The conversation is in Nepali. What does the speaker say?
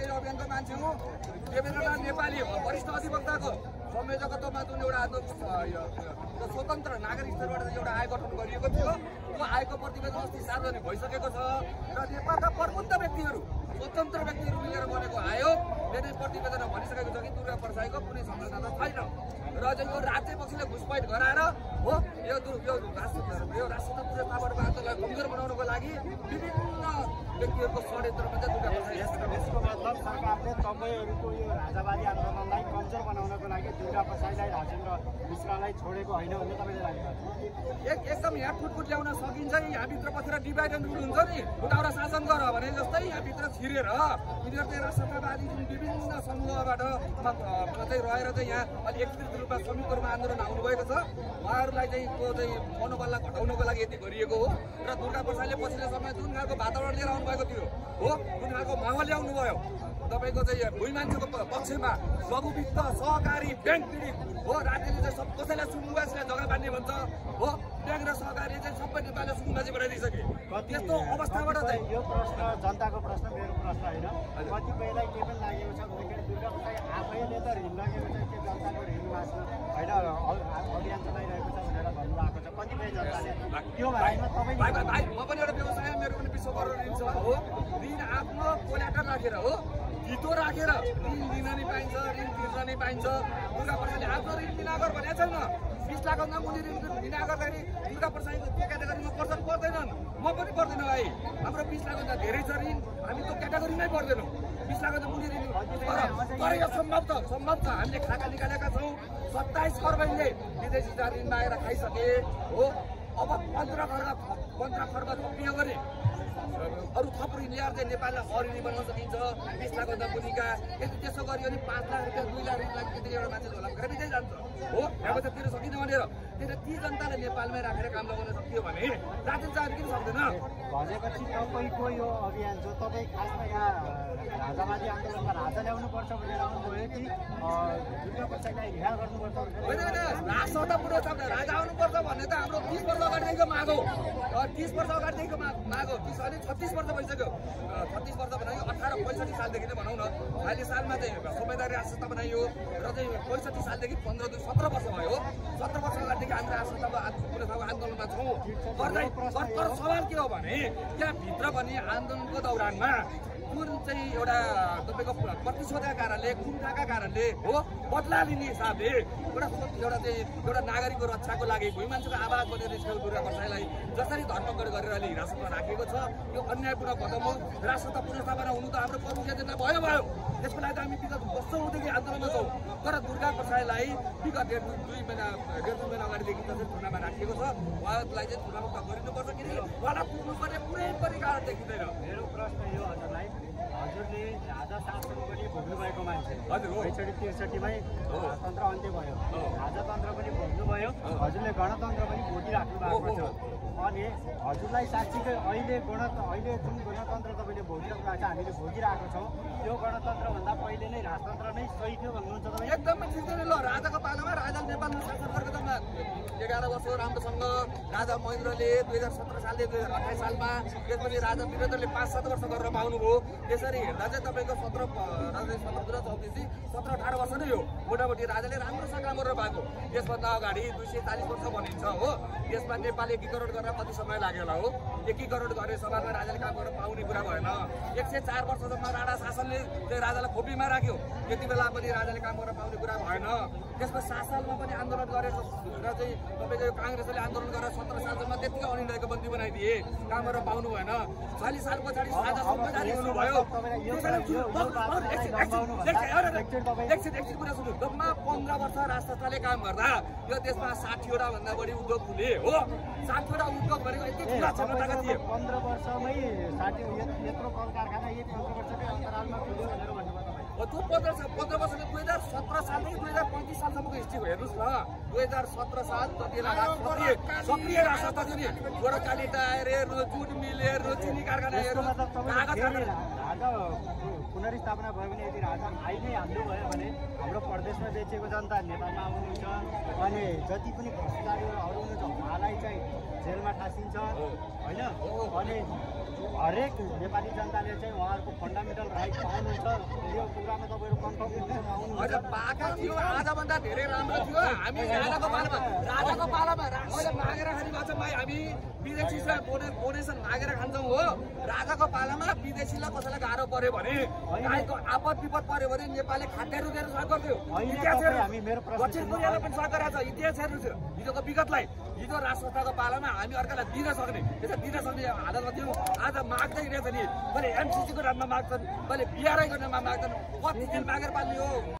मैले यो अभियानको मान्छे हुँ। देवेन्द्रनाथ नेपाली वरिष्ठ अधिवक्ताको संयोजकत्वमा जुन एउटा स्वतन्त्र नागरिक स्तरबाट एउटा आयोग गठन गरिएको थियो, त्यो आयोगको प्रतिवेदन अस्ति सार्वजनिक भइसकेको छ र नेपालका प्रबुद्ध व्यक्तिहरू स्वतन्त्र व्यक्तिहरू मिलेर बनेको आयोगले नै प्रतिवेदनमा भनिसकेको छ कि दुर्गा परसाईको कुनै संलग्नता छैन र चाहिँ यो राज्य पक्षले घुसपैठ गराएर हो यो राष्ट्रतन्त्र आन्दोलनलाई कमजोर बनाउनको लागि विभिन्न व्यक्तिहरूको षड्यन्त्रमा चाहिँ दुर्गा परसाई। यसको मतलब सरकारले तपाईँहरूको यो राजावादी आन्दोलनलाई कमजोर बनाउनको लागि दुर्गा परसाईलाई राजेन्द्र मिश्रालाई छोडेको होइन भन्ने तपाईँले लागेको एकदम यहाँ फुटफुट ल्याउन सकिन्छ। यहाँभित्र बसेर डिभाइड एन्ड रुल हुन्छ नि, उताबाट शासन गर भने जस्तै यहाँभित्र छिरेर यिनीहरू चाहिँ राष्ट्रवादी जुन विभिन्न समूहबाट चाहिँ रहेर चाहिँ यहाँ अलिक एकत्रित रूपमा संयुक्त रूपमा आन्दोलन आउनुभएको छ, उहाँहरूलाई चाहिँ त्यो चाहिँ मनोबललाई घटाउनको लागि यति गरिएको हो र दुर्गा परसाईले पछिल्लो समय जुन खालको वातावरण लिएर आउनुभएको थियो हो, जुन खालको माहौल ल्याउनु भयो तपाईँको चाहिँ भुइँ मान्छेको पक्षमा लघुवित्त सहकारी ब्याङ्क पीडित हो, राज्यले चाहिँ सब कसैलाई सुकुम्बासीलाई जग्गा बाँध्ने भन्छ हो, ब्याङ्क र सहकारी चाहिँ सबै नेपालले सुकुम्बासी बनाइदिइसके। त्यस्तो अवस्थाबाट चाहिँ यो प्रश्न जनताको प्रश्न, मेरो प्रश्न होइन। कतिपयलाई के पनि लागेको छ भन्दाखेरि दुर्गा परसाई आफैले त ऋण लगेको छ, त्यो जनताको ऋण मास्न होइन अभियान चलाइरहेको छ भनेर भन्नुभएको छ कतिपय जनताले। त्यो बारेमा तपाईँ म पनि एउटा व्यवसाय, मेरो पनि 20 करोड ऋण छ हो, ऋण आफ्नो कोल्याटर राखेर हो, धितो राखेर ऋण लिन नि पाइन्छ, ऋण तिर्न नि पाइन्छ। दुर्गा परसाईले आफ्नो ऋण लिन गर भनेको छैन। 20 लाखभन्दा मुनि ऋण लिन गर्दाखेरि दुर्गा परसाईको त्यो क्याटेगोरीमा पर्छन् पर्दैनन्, म पनि पर्दैन भाइ। हाम्रो 20 लाखभन्दा धेरै छ ऋण, हामी त्यो क्याटेगोरीमै पर्दैनौँ। 20 लाखभन्दा मुनि ऋण तर यो सम्भव छ हामीले खाका निकालेका छौँ। 27 खर्बैले विदेशी ऋण मागेर खाइसके हो। अब 15 खर्ब थपियो भने अरू थप ऋण ल्याएर चाहिँ नेपाललाई अऋणी बनाउन सकिन्छ। 20 लाखभन्दा मुनिका यदि त्यसो गरियो भने 5 लाख रुपियाँ 2 लाख ऋण लाग्छ, एउटा मान्छे झोला गरेर बित्दै जान्छ हो। यहाँ चाहिँ तिर्न सकिँदैन भनेर त्यसले ती जनताले नेपालमै राखेर काम लगाउन सकियो भने राज्य चाहनु किन सक्दैन भनेपछि तपाईँको यो अभियान जो तपाईँ खासमा यहाँ राजावादी आन्दोलनमा राजा ल्याउनुपर्छ भनेर आउनुभयो कि दुर्गा परसाईलाई रिहा गर्नुपर्छ होइन? राष्ट्रतापूर्व राजा आउनुपर्छ भन्ने त हाम्रो 30 वर्ष अगाडिदेखिको माग हो। 30 वर्ष अगाडिदेखिको माग हो। 36 वर्ष भइसक्यो। 36 वर्ष भनेको 1865 सालदेखि नै भनौँ न। 40 सालमा चाहिँ संवैधानिक राष्ट्रता बनाइयो र चाहिँ 65 सालदेखि 17 वर्ष भयो। 17 वर्ष अगाडिदेखि हाम्रो राष्ट्रताको आन्दोलनमा छौँ। तर सवाल के हो भने त्यहाँभित्र पनि आन्दोलनको दौरानमा जुन चाहिँ एउटा तपाईँको प्रतिशोधका कारणले, कुण्ठाका कारणले हो, बदला लिने हिसाबले एउटा नागरिकको रक्षाको लागि भुइँ मान्छेको आवाज बनेर दुर्गा परसाईलाई जसरी धर्मगढ गरेर अहिले हिरासतमा राखिएको छ, यो अन्यायपूर्ण कदम हो। राष्ट्रता पुनर्स्थापना हुनु त हाम्रो प्रमुख एजेन्डा भयो। त्यसको लागि त हामी विगत वर्षौँदेखि आन्दोलनमा छौँ। तर दुर्गा परसाईलाई विगत डेढ दुई महिना अगाडिदेखि जसरी थुनामा राखिएको छ, उहाँलाई चाहिँ थुनामुक्त गरिनुपर्छ किनकि उहाँलाई पुग्नुपर्ने कुनै पनि कारण देखिँदैन। मेरो प्रश्न यो हजुरलाई, हजुरले राजा शासन पनि भोग्नुभएको मान्छे, हजुर 63-63मै राजतन्त्र अन्त्य भयो, राजतन्त्र पनि भोग्नुभयो, हजुरले गणतन्त्र पनि भोगिराख्नु भएको छ। अनि हजुरलाई साँच्चीकै अहिले जुन गणतन्त्र तपाईँले भोगिरहेको छ, हामीले भोगिरहेको छौँ, यो गणतन्त्रभन्दा पहिले नै राजतन्त्र नै सही थियो भन्नुहुन्छ तपाईँ? एकदमै ठिक छ। ल राजाको पालामा राजा नेपालमा शासन गरेको त 11 वर्ष राम्रोसँग राजा महेन्द्रले 2017 सालले 2028 सालमा, त्यसपछि राजा वीरेन्द्रले 5-7 वर्ष गरेर पाउनुभयो। त्यसरी हेर्दा चाहिँ तपाईँको 17-18 वर्ष नै हो मोटामोटी राजाले राम्रोसँग काम गरेर पाएको। त्यसभन्दा अगाडि 240 वर्ष भनिन्छ हो। त्यसमा नेपाल एकीकरण गरेर कति समय लाग्यो होला हो? एकीकरण गर्ने समाजमा राजाले काम गरेर पाउने कुरा भएन। 104 वर्षसम्म राणा शासनले चाहिँ राजालाई खोपीमा राख्यो, त्यति बेला पनि राजाले काम गरेर पाउने कुरा भएन। त्यसमा 7 सालमा पनि आन्दोलन गरेर र चाहिँ तपाईँको काङ्ग्रेसले आन्दोलन गरेर 17 सालसम्म त्यतिकै अनिर्णयको बन्दी बनाइदिए, काम गरेर पाउनु भएन। 40 साल पछाडि राजा संवैधानिक हुनुभयो। एकछिन कुरा सुन्नु। जम्मा 15 वर्ष राजतन्त्रले काम गर्दा यो देशमा 60वटा भन्दा बढी उद्योग खुले हो। 60वटा उद्योग भनेको यति ठुला क्षमताका थिए। 15 वर्षमै 60 यत्रो कल कारखाना यही 15 वर्षकै अन्तरालमा खुल्यो भनेर भन्नुभयो तपाईँ? त्यो 15 वर्षले 2017 सालदेखि 2035 सालसम्मको हिस्ट्री हेर्नुहोस् न। 2017 साल जति सक्रिय राजतन्त्र थियो नि, गोरखाली टायर हेर्नु, जुट मिल हेर्नु, चिनी कारखाना हेर्नु, राजा पुनर्स्थापना भयो भने यदि राजा आइ नै हाल्नु भयो भने हाम्रो प्रदेशमा बेचेको जनता नेपालमा आउनुहुन्छ, अनि जति पनि भ्रष्टाचारीहरू हुनुहुन्छ उहाँलाई चाहिँ जेलमा ठासिन्छ होइन? अनि हरेक नेपाली जनताले चाहिँ उहाँहरूको फन्डामेन्टल राइट पाउनुहुन्छ यो कुरामा तपाईँहरू कन्फर्म हजुर पाएका थियो आजभन्दा धेरै राम्रो थियो हामी राजाको पालामा अहिले मागेर खाने भएको छ भाइ हामी विदेशीलाई डोनेसन मागेर खान्छौँ हो राजाको पालामा विदेशीलाई कसैलाई गाह्रो पर्यो भने गाईको आपद विपद पर्यो भने नेपालले खाद्यान्न दिएर सहयोग गर्थ्यो दक्षिण कोरियालाई पनि सहयोग गरेको छ इतिहास हेर्नुहोस् हिजोको विगतलाई हिजो राज संस्थाको पालामा हामी अर्कालाई दिन सक्ने त्यसरी दिन सक्ने हालतमा थियौँ आज माग्दै रहेछ नि कहिले एमसिसीको नाममा माग्छन् कहिले बिआरआईको नाममा माग्छन् कति दिन मागेर पाल्ने हो